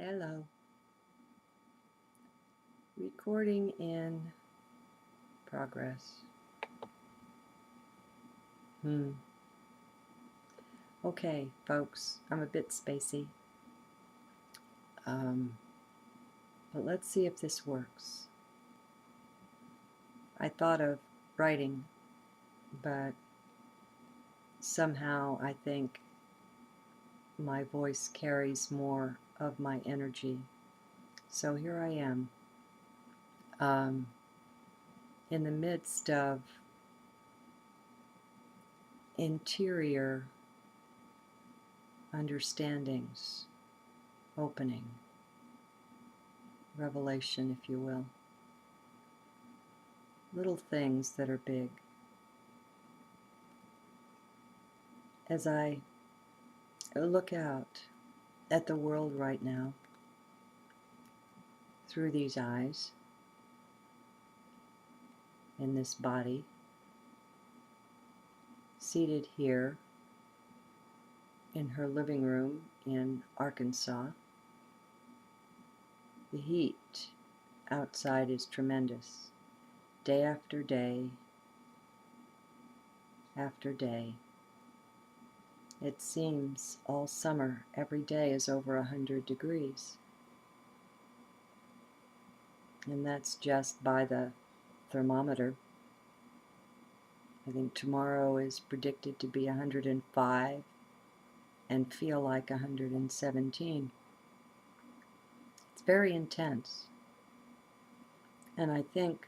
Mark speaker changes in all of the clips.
Speaker 1: Hello. Recording in progress. Okay, folks, I'm a bit spacey. But let's see if this works. I thought of writing, but somehow I think my voice carries more of my energy. So here I am, in the midst of interior understandings, opening, revelation, if you will. Little things that are big. As I look out at the world right now through these eyes, in this body, seated here in her living room in Arkansas, the heat outside is tremendous. Day after day after day. It seems all summer, every day is over 100 degrees. And that's just by the thermometer. I think tomorrow is predicted to be 105 and feel like 117. It's very intense. And I think,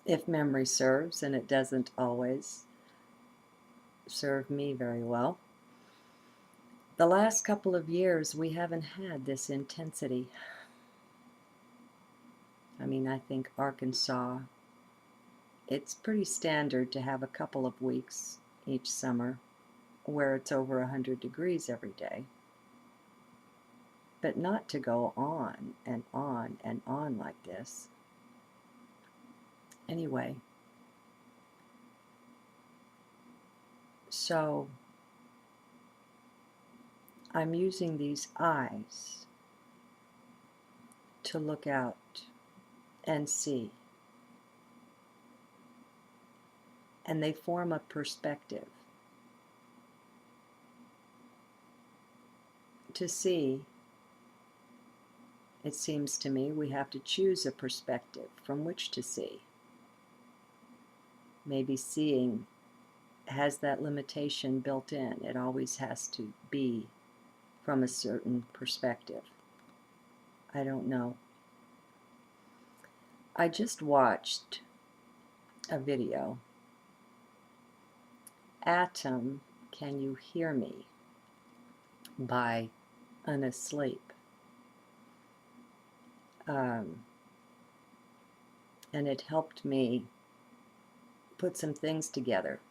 Speaker 1: if memory serves, and it doesn't always serve me very well, the last couple of years we haven't had this intensity. I mean, I think Arkansas, it's pretty standard to have a couple of weeks each summer where it's over 100 degrees every day. But not to go on and on and on like this. Anyway, so I'm using these eyes to look out and see. And they form a perspective. To see, it seems to me, we have to choose a perspective from which to see. Maybe seeing has that limitation built in. It always has to be from a certain perspective. I don't know. I just watched a video. Atom, Can You Hear Me? By Unasleep. And it helped me put some things together.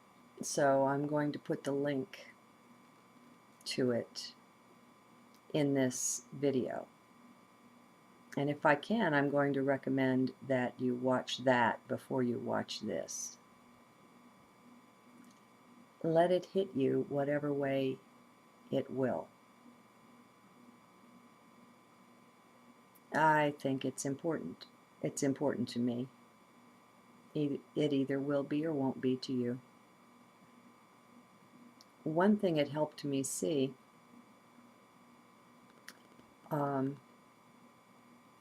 Speaker 1: So I'm going to put the link to it in this video. And if I can, I'm going to recommend that you watch that before you watch this. Let it hit you whatever way it will. I think it's important. It's important to me. It either will be or won't be to you. One thing it helped me see,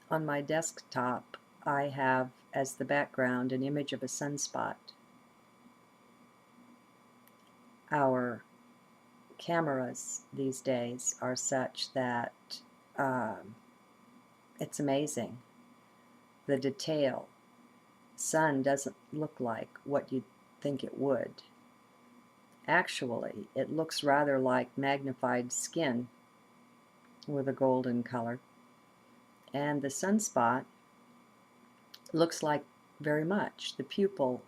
Speaker 1: on my desktop, I have as the background an image of a sunspot. Our cameras these days are such that it's amazing. The detail. Sun doesn't look like what you'd think it would. Actually, it looks rather like magnified skin with a golden color. And the sunspot looks like very much the pupil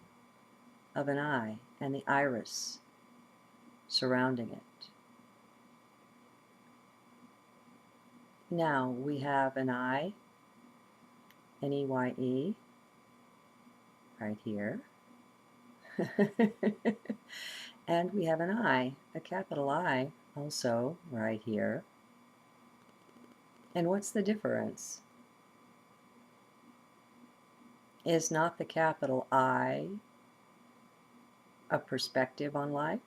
Speaker 1: of an eye and the iris surrounding it. Now we have an eye, an EYE, right here. And we have an I, a capital I, also right here. And what's the difference? Is not the capital I a perspective on life?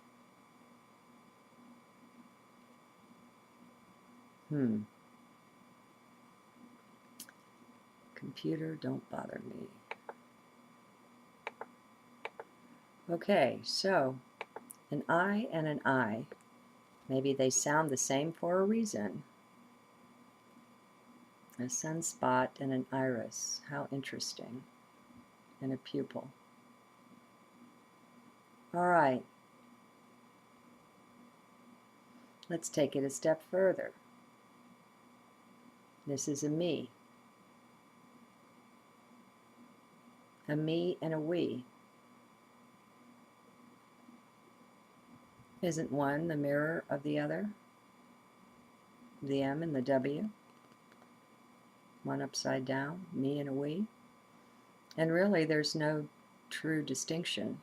Speaker 1: Computer, don't bother me. Okay, so an I and an I, maybe they sound the same for a reason. A sunspot and an iris, how interesting, and a pupil. All right, let's take it a step further. This is a me and a we. Isn't one the mirror of the other? The M and the W? One upside down, me and a we? And really, there's no true distinction.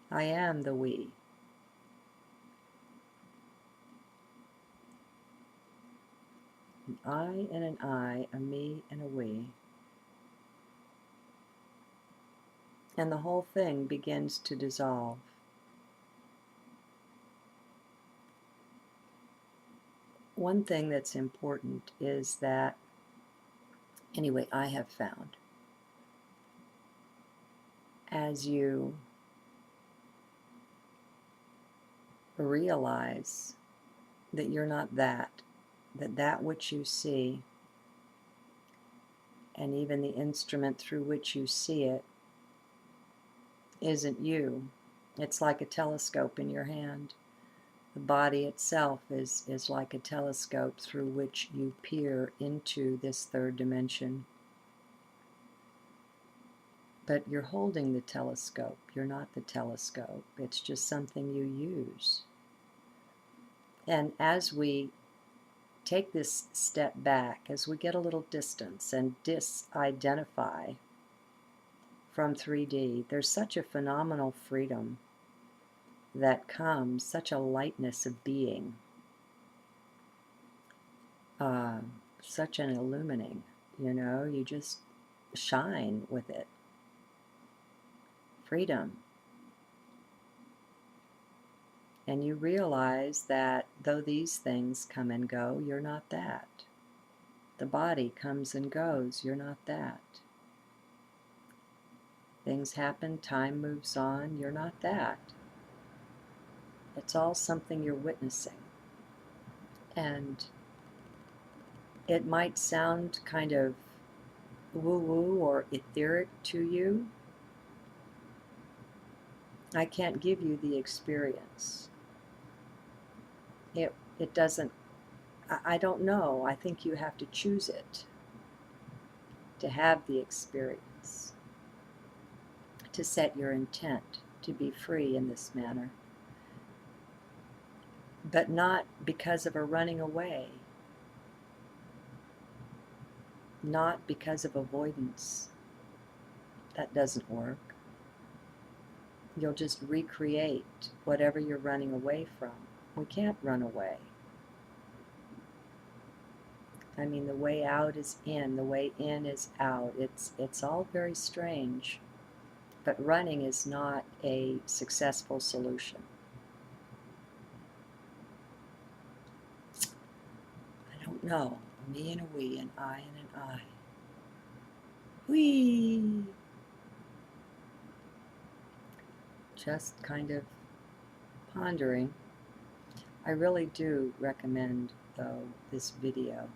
Speaker 1: I am the we. An I and an I, a me and a we. And the whole thing begins to dissolve. One thing that's important is that, anyway, I have found, as you realize that you're not that which you see, and even the instrument through which you see it, isn't you. It's like a telescope in your hand. The body itself is like a telescope through which you peer into this third dimension. But you're holding the telescope. You're not the telescope. It's just something you use. And as we take this step back, as we get a little distance and disidentify from 3D, there's such a phenomenal freedom that comes, such a lightness of being, such an illumining, you just shine with it. Freedom. And you realize that though these things come and go, you're not that. The body comes and goes, you're not that. Things happen, time moves on, you're not that. It's all something you're witnessing. And it might sound kind of woo-woo or etheric to you. I can't give you the experience. It doesn't, I don't know. I think you have to choose it to have the experience, to set your intent to be free in this manner. But not because of a running away, not because of avoidance. That doesn't work. You'll just recreate whatever you're running away from. We can't run away. I mean, the way out is in, the way in is out. It's all very strange. But running is not a successful solution. I don't know. Me and a we, an I and an I. Whee! Just kind of pondering. I really do recommend, though, this video.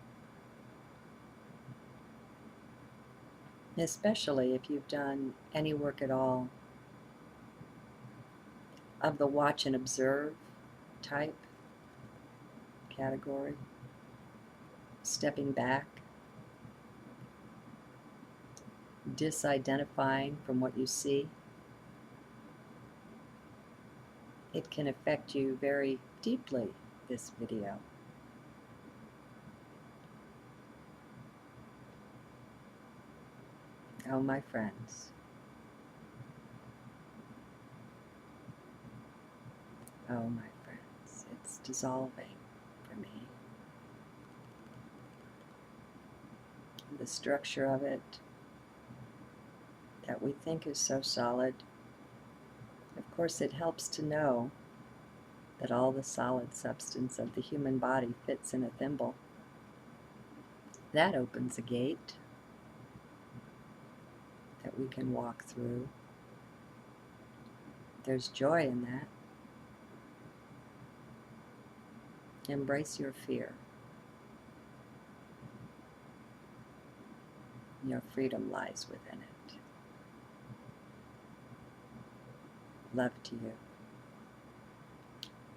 Speaker 1: Especially if you've done any work at all of the watch and observe type category. Stepping back, disidentifying from what you see. It can affect you very deeply, this video. Oh, my friends. Oh, my friends. It's dissolving for me. the structure of it that we think is so solid. Of course, it helps to know that all the solid substance of the human body fits in a thimble. That opens a gate that we can walk through. There's joy in that. Embrace your fear. Your freedom lies within it. Love to you.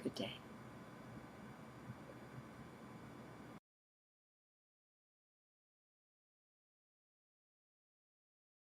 Speaker 1: Good day.